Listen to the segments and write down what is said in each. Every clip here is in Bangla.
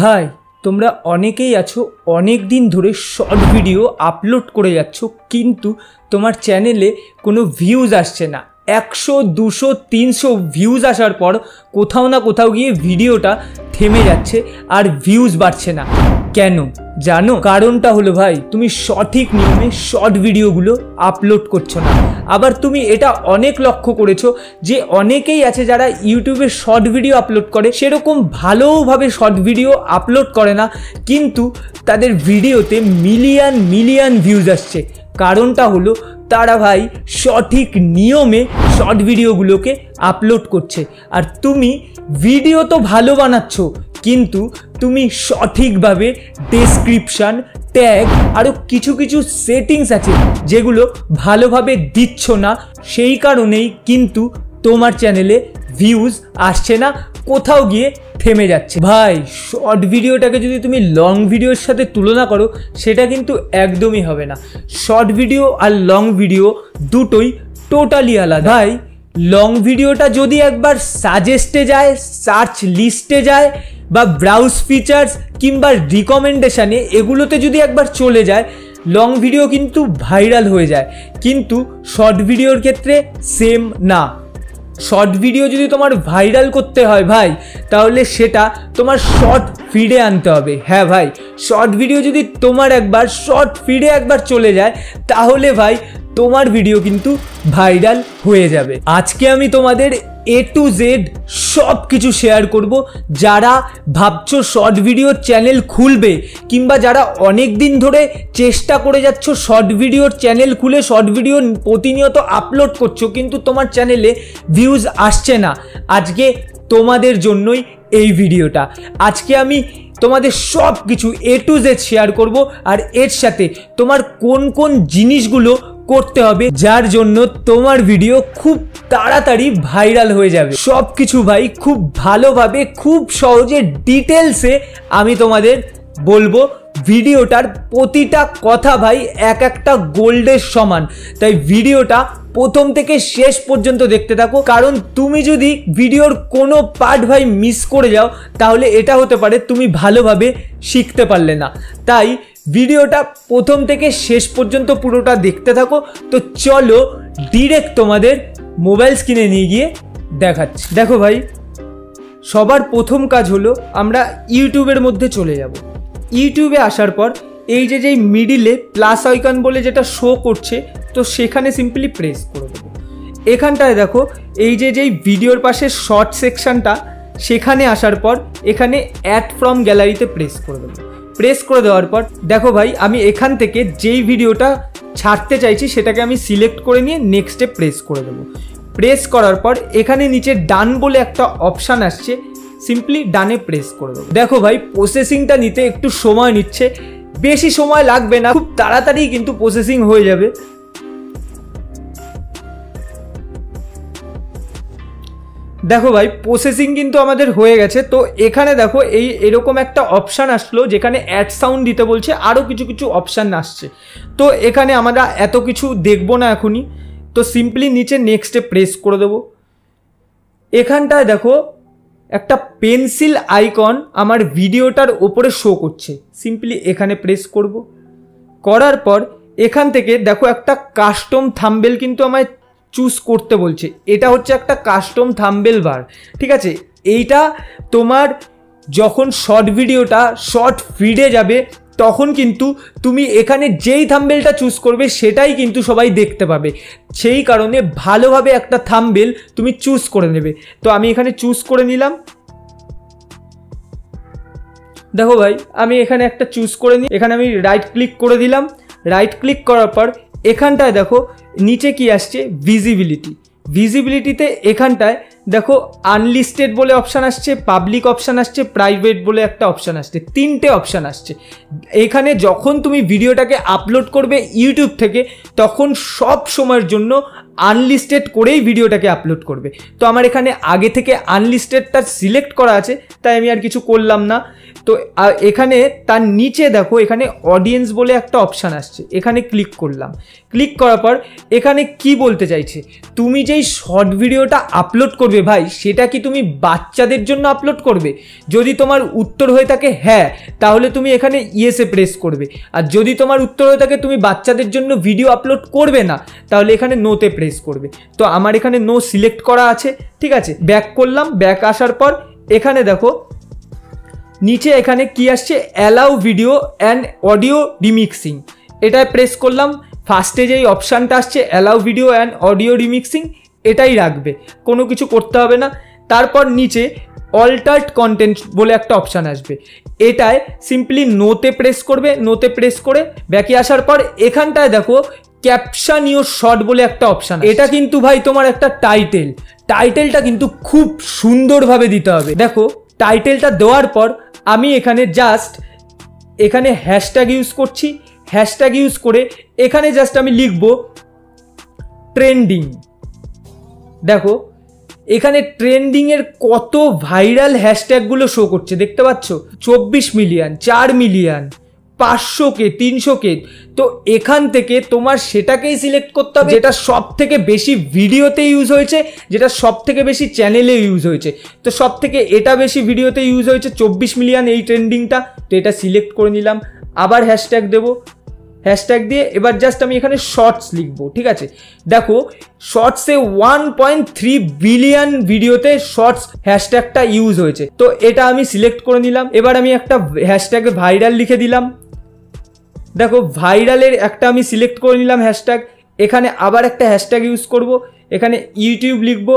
ভাই তোমরা অনেকেই আছো অনেক দিন ধরে শর্ট ভিডিও আপলোড করে যাচ্ছ, কিন্তু তোমার চ্যানেলে কোনো ভিউজ আসছে না। 100, 200, 300 ভিউজ আসার পর কোথাও না কোথাও গিয়ে ভিডিওটা থেমে যাচ্ছে আর ভিউজ বাড়ছে না। কেন জানো? কারণটা হলো ভাই, তুমি সঠিক নিয়মে শর্ট ভিডিওগুলো আপলোড করছো না। আবার তুমি এটা অনেক লক্ষ্য করেছো যে অনেকেই আছে যারা ইউটিউবে শর্ট ভিডিও আপলোড করে, সেরকম ভালোভাবে শর্ট ভিডিও আপলোড করে না, কিন্তু তাদের ভিডিওতে মিলিয়ন ভিউজ আসছে। কারণটা হলো তারা ভাই সঠিক নিয়মে শর্ট ভিডিওগুলোকে আপলোড করছে। আর তুমি ভিডিও তো ভালো বানাচ্ছ, কিন্তু তুমি সঠিকভাবে ডেসক্রিপশান, ট্যাগ আরও কিছু সেটিংস আছে যেগুলো ভালোভাবে দিচ্ছ না। সেই কারণেই কিন্তু তোমার চ্যানেলে ভিউজ আসছে না, কোথাও গিয়ে থেমে যাচ্ছে। ভাই শর্ট ভিডিওটাকে যদি তুমি লং ভিডিওর সাথে তুলনা করো, সেটা কিন্তু একদমই হবে না। শর্ট ভিডিও আর লং ভিডিও দুটোই টোটালি আলাদা। ভাই লং ভিডিওটা যদি একবার সাজেস্টে যায়, সার্চ লিস্টে যায়, বা ব্রাউজ ফিচার্স কিংবা রিকমেন্ডেশানে এগুলোতে যদি একবার চলে যায়, লং ভিডিও কিন্তু ভাইরাল হয়ে যায়। কিন্তু শর্ট ভিডিওর ক্ষেত্রে সেম না। শর্ট ভিডিও যদি তোমার ভাইরাল করতে হয় ভাই, তাহলে সেটা তোমার শর্ট ফিডে আনতে হবে। হ্যাঁ ভাই, শর্ট ভিডিও যদি তোমার একবার শর্ট ফিডে একবার চলে যায়, তাহলে ভাই তোমার ভিডিও কিন্তু ভাইরাল হয়ে যাবে। আজকে আমি তোমাদের A to Z সব কিছু শেয়ার করব। যারা ভাবছো শর্ট ভিডিওর চ্যানেল খুলবে, কিংবা যারা অনেক দিন ধরে চেষ্টা করে যাচ্ছ শর্ট ভিডিওর চ্যানেল খুলে শর্ট ভিডিও প্রতিনিয়ত আপলোড করছো, কিন্তু তোমার চ্যানেলে ভিউজ আসছে না, আজকে তোমাদের জন্যই এই ভিডিওটা। আজকে আমি তোমাদের সব কিছু A to Z শেয়ার করব, আর এর সাথে তোমার কোন কোন জিনিসগুলো করতে হবে যার জন্য তোমার ভিডিও খুব তাড়াতাড়ি ভাইরাল হয়ে যাবে। সব কিছু ভাই খুব ভালোভাবে, খুব সহজে, ডিটেলসে আমি তোমাদের বলবো। ভিডিওটার প্রতিটা কথা ভাই এক একটা গোল্ডের সমান, তাই ভিডিওটা প্রথম থেকে শেষ পর্যন্ত দেখতে থাকো। কারণ তুমি যদি ভিডিওর কোনো পার্ট ভাই মিস করে যাও, তাহলে এটা হতে পারে তুমি ভালোভাবে শিখতে পারলে না। তাই ভিডিওটা প্রথম থেকে শেষ পর্যন্ত পুরোটা দেখতে থাকো। তো চলো ডিরেক্ট তোমাদের মোবাইল স্ক্রিনে নিয়ে গিয়ে দেখাচ্ছি। দেখো ভাই, সবার প্রথম কাজ হলো আমরা ইউটিউবের মধ্যে চলে যাব। ইউটিউবে আসার পর এই যে মিডিলে প্লাস আইকন বলে যেটা শো করছে, তো সেখানে সিম্পলি প্রেস করে দেবো। এখানটায় দেখো এই যে ভিডিওর পাশে শর্ট সেকশনটা, সেখানে আসার পর এখানে অ্যাড ফ্রম গ্যালারিতে প্রেস করে দেবো। প্রেস করে দেওয়ার পর দেখো ভাই, আমি এখান থেকে যেই ভিডিওটা ছাড়তে চাইছি সেটাকে আমি সিলেক্ট করে নিয়ে নেক্সটে প্রেস করে দেবো। প্রেস করার পর এখানে নিচে ডান বলে একটা অপশান আসছে, সিম্পলি ডানে প্রেস করে দেবো। দেখো ভাই, প্রসেসিংটা নিতে একটু সময় নিচ্ছে, বেশি সময় লাগবে না, খুব তাড়াতাড়ি কিন্তু প্রসেসিং হয়ে যাবে। দেখো ভাই, প্রসেসিং কিন্তু আমাদের হয়ে গেছে। তো এখানে দেখো এরকম একটা অপশান আসলো যেখানে অ্যাড সাউন্ড দিতে বলছে, আরও কিছু অপশান আসছে। তো এখানে আমরা এত কিছু দেখবো না এখনই, তো সিম্পলি নিচে নেক্সটে প্রেস করে দেবো। এখানটায় দেখো একটা পেন্সিল আইকন আমার ভিডিওটার ওপরে শো করছে, সিম্পলি এখানে প্রেস করব। করার পর এখান থেকে দেখো একটা কাস্টম থাম্বনেল কিন্তু আমায় চুজ করতে বলছে। এটা হচ্ছে একটা কাস্টম থাম্বনেল বার, ঠিক আছে? এইটা তোমার যখন শর্ট ভিডিওটা শর্ট ফিডে যাবে, তখন কিন্তু তুমি এখানে যেই থাম্বনেলটা চুজ করবে সেটাই কিন্তু সবাই দেখতে পাবে। সেই কারণে ভালোভাবে একটা থাম্বনেল তুমি চুজ করে নেবে। তো আমি এখানে চুজ করে নিলাম। দেখো ভাই, আমি এখানে একটা চুজ করে নিই। এখানে আমি রাইট ক্লিক করে দিলাম। রাইট ক্লিক করার পর এখানটায় দেখো নিচে কি আসছে, ভিজিবিলিটিতে এখানটায় দেখো আনলিস্টেড বলে অপশান আসছে, পাবলিক অপশান আসছে, প্রাইভেট বলে একটা অপশান আসছে, তিনটে অপশান আসছে। এখানে যখন তুমি ভিডিওটাকে আপলোড করবে ইউটিউব থেকে, তখন সব সময়ের জন্য আনলিস্টেড করেই ভিডিওটাকে আপলোড করবে। তো আমার এখানে আগে থেকে আনলিস্টেডটা সিলেক্ট করা আছে, তাই আমি আর কিছু করলাম না। তো এখানে তার নিচে দেখো এখানে অডিয়েন্স বলে একটা অপশান আসছে, এখানে ক্লিক করলাম। ক্লিক করার পর এখানে কি বলতে চাইছে, তুমি যেই শর্ট ভিডিওটা আপলোড করবে ভাই সেটা কি তুমি বাচ্চাদের জন্য আপলোড করবে? যদি তোমার উত্তর হয়ে থাকে হ্যাঁ, তাহলে তুমি এখানে ইয়েসে প্রেস করবে। আর যদি তোমার উত্তর হয়ে থাকে তুমি বাচ্চাদের জন্য ভিডিও আপলোড করবে না, তাহলে এখানে নোতে প্রেস করবে। তো আমার এখানে নো সিলেক্ট করা আছে, ঠিক আছে। ব্যাক করলাম, ব্যাক আসার পর এখানে দেখো নিচে এখানে কি আসছে, allow video and audio remixing, এটায় প্রেস করলাম। ফার্স্টে যেই অপশানটা আসছে allow video and audio remixing, এটাই রাখবে, কোনো কিছু করতে হবে না। তারপর নিচে অল্টার্ড কন্টেন্ট বলে একটা অপশান আসবে, এটায় সিম্পলি নোতে প্রেস করবে। নোতে প্রেস করে ব্যাকে আসার পর এখানটায় দেখো ক্যাপশন ইওর শর্ট বলে একটা অপশান, এটা কিন্তু ভাই তোমার একটা টাইটেলটা কিন্তু খুব সুন্দরভাবে দিতে হবে। দেখো টাইটেলটা দেওয়ার পর আমি এখানে জাস্ট এখানে হ্যাশট্যাগ ইউজ করছি। হ্যাশট্যাগ ইউজ করে এখানে জাস্ট আমি লিখব ট্রেন্ডিং। দেখো এখানে ট্রেন্ডিংয়ের কত ভাইরাল হ্যাশট্যাগুলো শো করছে দেখতে পাচ্ছ, 24 মিলিয়ন, 4 মিলিয়ন, 500K, 300K। তো এখান থেকে তোমার সেটাকেই সিলেক্ট করতে হবে যেটা সব থেকে বেশি ভিডিওতে ইউজ হয়েছে, যেটা সব থেকে বেশি চ্যানেলে ইউজ হয়েছে। তো সব থেকে এটা বেশি ভিডিওতে ইউজ হয়েছে 24 মিলিয়ন এই ট্রেন্ডিংটা, তো এটা সিলেক্ট করে নিলাম। আবার হ্যাশট্যাগ দেবো, হ্যাশট্যাগ দিয়ে এবার জাস্ট আমি এখানে শর্টস লিখবো, ঠিক আছে। দেখো শর্টসে 1.3 বিলিয়ন ভিডিওতে শর্টস হ্যাশট্যাগটা ইউজ হয়েছে, তো এটা আমি সিলেক্ট করে নিলাম। এবার আমি একটা হ্যাশট্যাগে ভাইরাল লিখে দিলাম। দেখো ভাইরালের একটা আমি সিলেক্ট করে নিলাম হ্যাশট্যাগ। এখানে আবার একটা হ্যাশট্যাগ ইউজ করব, এখানে ইউটিউব লিখব,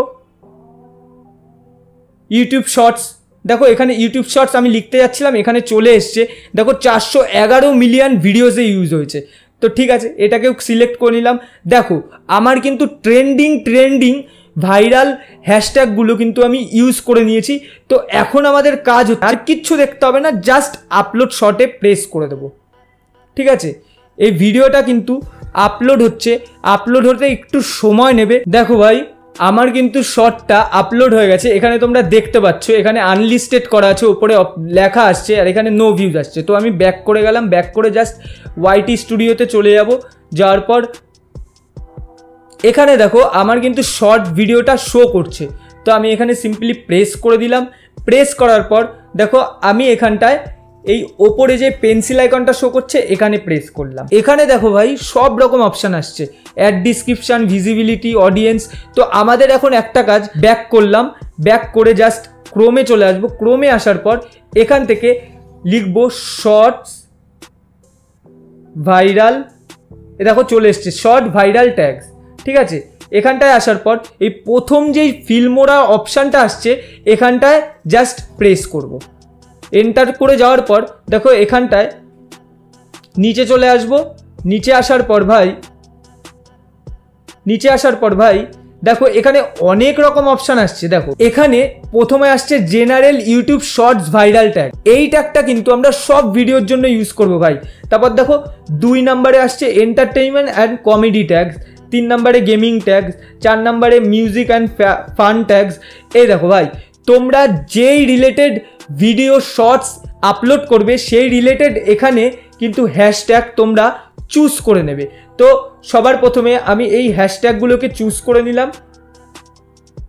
ইউটিউব শর্টস। দেখো এখানে ইউটিউব শর্টস আমি লিখতে যাচ্ছিলাম, এখানে চলে এসছে। দেখো 411 মিলিয়ন ভিডিওসে ইউজ হয়েছে। তো ঠিক আছে, এটাকেও সিলেক্ট করে নিলাম। দেখো আমার কিন্তু ট্রেন্ডিং ভাইরাল হ্যাশট্যাগুলো কিন্তু আমি ইউজ করে নিয়েছি। তো এখন আমাদের কাজ হচ্ছে, আর কিচ্ছু দেখতে হবে না, জাস্ট আপলোড শর্টে প্রেস করে দেবো, ঠিক আছে। এই ভিডিওটা কিন্তু আপলোড হতে একটু সময় নেবে। দেখো ভাই আমার কিন্তু শর্টটা আপলোড হয়ে গেছে, এখানে তোমরা দেখতে পাচ্ছ এখানে আনলিস্টেড করা আছে, উপরে লেখা আসছে, আর এখানে নো ভিউজ আসছে। তো আমি ব্যাক করে গেলাম, ব্যাক করে জাস্ট ওয়াইটি স্টুডিওতে চলে যাব। যাওয়ার পর এখানে দেখো আমার কিন্তু শর্ট ভিডিওটা শো করছে। তো আমি এখানে সিম্পলি প্রেস করে দিলাম। প্রেস করার পর দেখো আমি এখানটায় এই ওপরে যে পেন্সিল আইকনটা শো করছে এখানে প্রেস করলাম। এখানে দেখো ভাই সব রকম অপশান আসছে, অ্যাড ডিসক্রিপশান, ভিজিবিলিটি, অডিয়েন্স। তো আমাদের এখন একটা কাজ, ব্যাক করলাম, ব্যাক করে জাস্ট ক্রোমে চলে আসবো। ক্রোমে আসার পর এখান থেকে লিখবো শর্টস ভাইরাল, এ দেখো চলে এসছে শর্ট ভাইরাল ট্যাগস, ঠিক আছে। এখানটায় আসার পর এই প্রথম যেই ফিল্মোরা অপশানটা আসছে এখানটায় জাস্ট প্রেস করব। এন্টার করে যাওয়ার পর দেখো এখানটায় নিচে চলে আসব। নিচে আসার পর ভাই দেখো এখানে অনেক রকম অপশান আসছে। দেখো এখানে প্রথমে আসছে general YouTube shorts viral tag, এই ট্যাগটা কিন্তু আমরা সব ভিডিওর জন্য ইউজ করব ভাই। তারপর দেখো 2 নম্বরে আসছে এন্টারটেইনমেন্ট অ্যান্ড কমেডি ট্যাগস, 3 নম্বরে গেমিং ট্যাগস, 4 নম্বরে মিউজিক অ্যান্ড ফান ট্যাগস। এই দেখো ভাই তোমরা যেই রিলেটেড ভিডিও শর্টস আপলোড করবে সেই রিলেটেড এখানে কিন্তু হ্যাশট্যাগ তোমরা চুজ করে নেবে। তো সবার প্রথমে আমি এই হ্যাশট্যাগুলোকে চুজ করে নিলাম,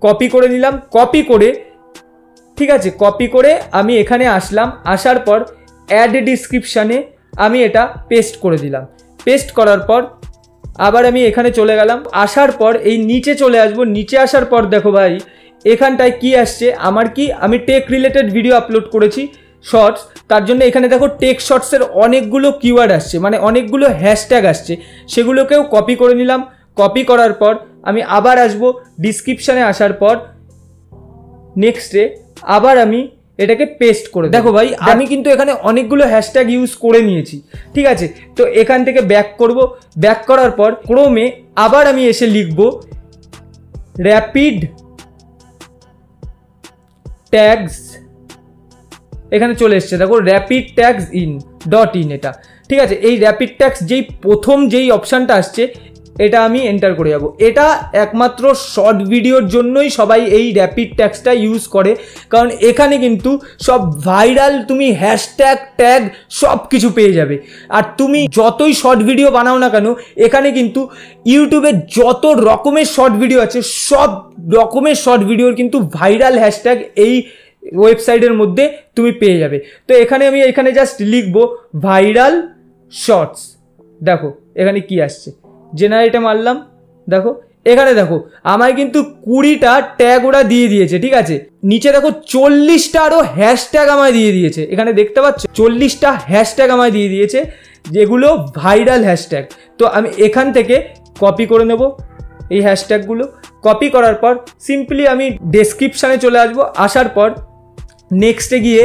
কপি করে নিলাম। কপি করে, ঠিক আছে, কপি করে আমি এখানে আসলাম। আসার পর অ্যাড ডিসক্রিপশানে আমি এটা পেস্ট করে দিলাম। পেস্ট করার পর আবার আমি এখানে চলে গেলাম। আসার পর এই নিচে চলে আসবো। নিচে আসার পর দেখো ভাই এখানটায় কি আসছে, আমি টেক রিলেটেড ভিডিও আপলোড করেছি শর্টস, তার জন্য এখানে দেখো টেক শর্টসের অনেকগুলো কিওয়ার্ড আসছে, মানে অনেকগুলো হ্যাশট্যাগ আসছে, সেগুলোকেও কপি করে নিলাম। কপি করার পর আমি আবার আসবো ডিসক্রিপশানে। আসার পর নেক্সটে আবার আমি এটাকে পেস্ট করে, দেখো ভাই আমি কিন্তু এখানে অনেকগুলো হ্যাশট্যাগ ইউজ করে নিয়েছি, ঠিক আছে। তো এখান থেকে ব্যাক করব। ব্যাক করার পর ক্রোমে আবার আমি এসে লিখব র্যাপিড ট্যাগস, এখানে চলে এসছে দেখো র্যাপিড ট্যাগস ইন .in, এটা ঠিক আছে। এই র্যাপিড ট্যাগস যেই প্রথম যেই অপশানটা আসছে এটা আমি এন্টার করে যাব। এটা একমাত্র শর্ট ভিডিওর জন্যই সবাই এই র্যাপিড ট্যাগটা ইউজ করে, কারণ এখানে কিন্তু সব ভাইরাল তুমি হ্যাশট্যাগ ট্যাগ সব কিছু পেয়ে যাবে। আর তুমি যতই শর্ট ভিডিও বানাও না কেন, এখানে কিন্তু ইউটিউবে যত রকমের শর্ট ভিডিও আছে সব রকমের শর্ট ভিডিওর কিন্তু ভাইরাল হ্যাশট্যাগ এই ওয়েবসাইটের মধ্যে তুমি পেয়ে যাবে। তো আমি এখানে জাস্ট লিখবো ভাইরাল শর্টস। দেখো এখানে কি আসছে, জেনারেটে মারলাম, দেখো এখানে দেখো আমায় কিন্তু 20টা ট্যাগ ওরা দিয়ে দিয়েছে, ঠিক আছে। নিচে দেখো 40টা আরও হ্যাশট্যাগ আমায় দিয়ে দিয়েছে, এখানে দেখতে পাচ্ছ 40টা হ্যাশট্যাগ আমায় দিয়ে দিয়েছে যেগুলো ভাইরাল হ্যাশট্যাগ। তো আমি এখান থেকে কপি করে নেব এই হ্যাশট্যাগুলো। কপি করার পর সিম্পলি আমি ডেসক্রিপশানে চলে আসবো, আসার পর নেক্সটে গিয়ে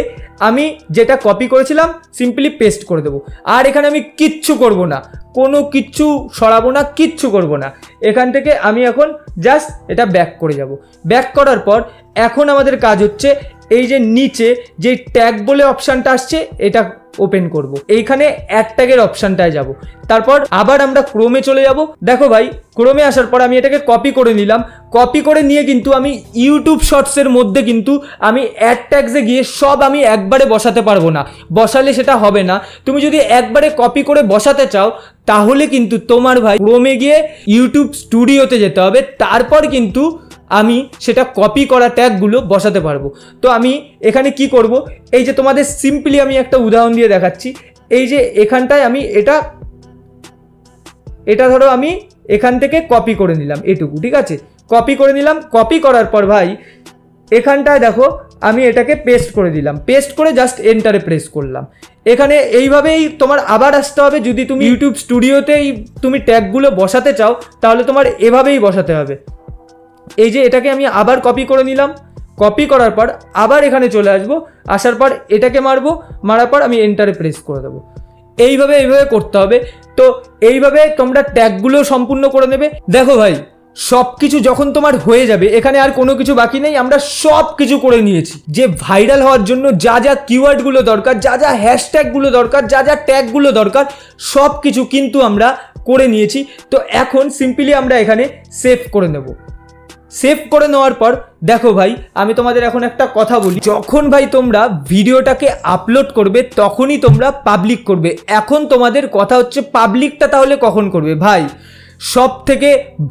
আমি যেটা কপি করেছিলাম সিম্পলি পেস্ট করে দেবো। আর এখানে আমি কিচ্ছু করব না, কোনো কিচ্ছু সরাবো না, কিচ্ছু করব না। এখান থেকে আমি এখন জাস্ট এটা ব্যাক করে যাব। ব্যাক করার পর এখন আমাদের কাজ হচ্ছে এই যে নিচে যে ট্যাগ বলে অপশানটা আসছে এটা ওপেন করব। এইখানে অ্যাড ট্যাগের অপশানটায় যাব, তারপর আবার আমরা ক্রোমে চলে যাব। দেখো ভাই ক্রোমে আসার পর আমি এটাকে কপি করে নিলাম। কপি করে নিয়ে কিন্তু আমি ইউটিউব শর্টসের মধ্যে কিন্তু আমি অ্যাড ট্যাগসে গিয়ে সব আমি একবারে বসাতে পারবো না, বসালে সেটা হবে না। তুমি যদি একবারে কপি করে বসাতে চাও তাহলে কিন্তু তোমার ভাই ক্রোমে গিয়ে ইউটিউব স্টুডিওতে যেতে হবে, তারপর কিন্তু আমি সেটা কপি করা ট্যাগগুলো বসাতে পারবো। তো আমি এখানে কি করব, এই যে তোমাদের সিম্পলি আমি একটা উদাহরণ দিয়ে দেখাচ্ছি। এই যে এখানটায় আমি এটা ধরো আমি এখান থেকে কপি করে নিলাম এটুকু, ঠিক আছে। কপি করে নিলাম, কপি করার পর ভাই এখানটায় দেখো আমি এটাকে পেস্ট করে দিলাম, পেস্ট করে জাস্ট এন্টারে প্রেস করলাম। এখানে এইভাবেই তোমার আবার আসতে হবে। যদি তুমি ইউটিউব স্টুডিওতেই তুমি ট্যাগগুলো বসাতে চাও তাহলে তোমার এভাবেই বসাতে হবে। এই যে এটাকে আমি আবার কপি করে নিলাম, কপি করার পর আবার এখানে চলে আসবো, আসার পর এটাকে মারবো, মারার পর আমি এন্টারে প্রেস করে দেবো। এইভাবে করতে হবে। তো এইভাবে তোমরা ট্যাগগুলো সম্পূর্ণ করে নেবে। দেখো ভাই সব কিছু যখন তোমার হয়ে যাবে, এখানে আর কোনো কিছু বাকি নেই, আমরা সব কিছু করে নিয়েছি। যে ভাইরাল হওয়ার জন্য যা যা কিওয়ার্ডগুলো দরকার, যা যা হ্যাশট্যাগুলো দরকার, যা যা ট্যাগগুলো দরকার সব কিছু কিন্তু আমরা করে নিয়েছি। তো এখন সিম্পলি আমরা এখানে সেভ করে নেব। সেভ করে নেওয়ার পর দেখো ভাই আমি তোমাদের এখন একটা কথা বলি, যখন ভাই তোমরা ভিডিওটাকে আপলোড করবে তখনই তোমরা পাবলিক করবে। এখন তোমাদের কথা হচ্ছে পাবলিকটা তাহলে কখন করবে? ভাই সব থেকে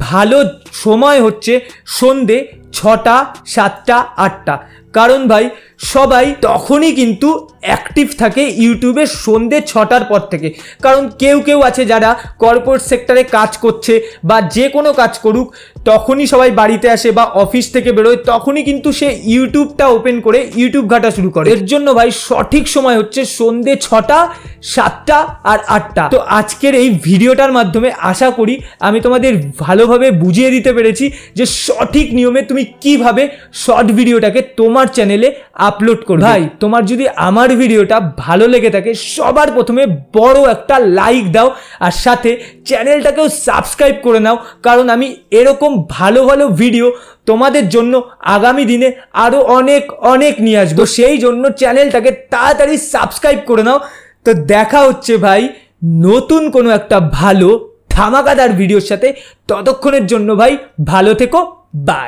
ভালো সময় হচ্ছে সন্ধে 6টা, 7টা, 8টা। কারণ ভাই সবাই তখনই কিন্তু অ্যাক্টিভ থাকে ইউটিউবে সন্ধে 6টার পর থেকে। কারণ কেউ আছে যারা কর্পোরেট সেক্টরে কাজ করছে বা যে কোনো কাজ করুক তখনই সবাই বাড়িতে আসে বা অফিস থেকে বেরোয়, তখনই কিন্তু সে ইউটিউবটা ওপেন করে ইউটিউব ঘাটা শুরু করে। এর জন্য ভাই সঠিক সময় হচ্ছে সন্ধে 6টা, 7টা আর 8টা। তো আজকের এই ভিডিওটার মাধ্যমে আশা করি আমি তোমাদের ভালোভাবে বুঝিয়ে দিতে পেরেছি যে সঠিক নিয়মে তুমি কিভাবে শর্ট ভিডিওটাকে তোমার চ্যানেলে আপলোড করবে। ভাই তোমার যদি আমার ভিডিওটা ভালো লেগে থাকে সবার প্রথমে বড় একটা লাইক দাও, আর সাথে চ্যানেলটাকেও সাবস্ক্রাইব করে নাও, কারণ আমি এরকম ভালো ভালো ভিডিও তোমাদের জন্য আগামী দিনে আরও অনেক নিয়ে আসবো। সেই জন্য চ্যানেলটাকে তাড়াতাড়ি সাবস্ক্রাইব করে নাও। তো দেখা হচ্ছে ভাই নতুন কোনো একটা ভালো ধামাকাদার ভিডিওর সাথে। ততক্ষণের জন্য ভাই ভালো থেকো, বাই।